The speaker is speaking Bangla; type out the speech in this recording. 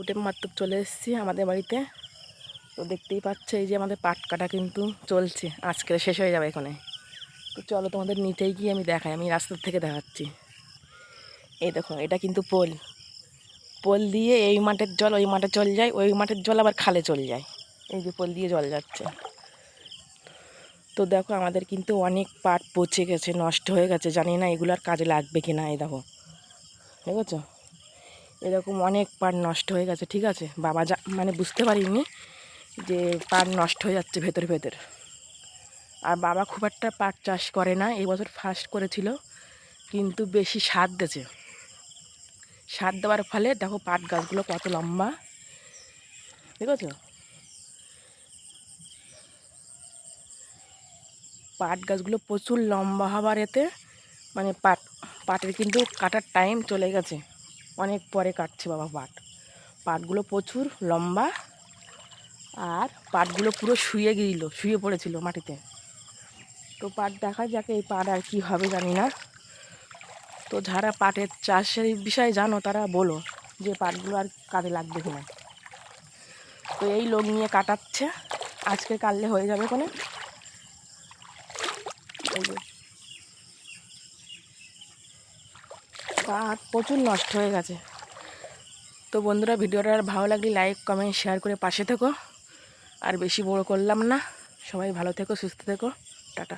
উঠে মাত্র চলে এসেছি আমাদের বাড়িতে। তো দেখতেই পাচ্ছ এই যে আমাদের পাট কাটা কিন্তু চলছে, আজকে শেষ হয়ে যাবে এখানে। তো চলো তোমাদের নিচেই গিয়ে আমি দেখাই, আমি রাস্তার থেকে দেখাচ্ছি। এই দেখো, এটা কিন্তু পোল পোল দিয়ে এই মাঠের জল ওই মাঠে চলে যায়, ওই মাঠের জল আবার খালে চলে যায়। এই যে পোল দিয়ে জল যাচ্ছে। তো দেখো আমাদের কিন্তু অনেক পাট পচে গেছে, নষ্ট হয়ে গেছে, জানি না এগুলো আর কাজে লাগবে কি না। এই দেখো, দেখেছো, এরকম অনেক পাট নষ্ট হয়ে গেছে। ঠিক আছে, বাবা মানে বুঝতে পারিনি যে পাট নষ্ট হয়ে যাচ্ছে ভেতর ভেতর। আর বাবা খুব একটা পাট চাষ করে না, এই বছর ফার্স্ট করেছিল, কিন্তু বেশি সার দিয়েছে। সার দেওয়ার ফলে দেখো পাট গাছগুলো কত লম্বা, দেখেছো। পাট গাছগুলো প্রচুর লম্বা হবার এতে মানে পাটের কিন্তু কাটার টাইম চলে গেছে, অনেক পরে কাটছে বাবা পাটগুলো প্রচুর লম্বা। আর পাটগুলো পুরো শুয়ে পড়েছিল মাটিতে। তো পাট দেখা যাক এই পাট আর কি হবে জানি না। তো যারা পাটের চাষের বিষয়ে জানো তারা বলো যে পাটগুলো আর কাজে লাগবে কিনা। তো এই লোক নিয়ে কাটাচ্ছে, আজকে কাটলে হয়ে যাবে কোনে। এই যে পাট প্রচুর নষ্ট হয়ে গেছে। তো বন্ধুরা, ভিডিওটা আর ভালো লাগলে লাইক কমেন্ট শেয়ার করে পাশে থেকো। আর বেশি বড় করলাম না, সবাই ভালো থেকো, সুস্থ থেকো, টাটা।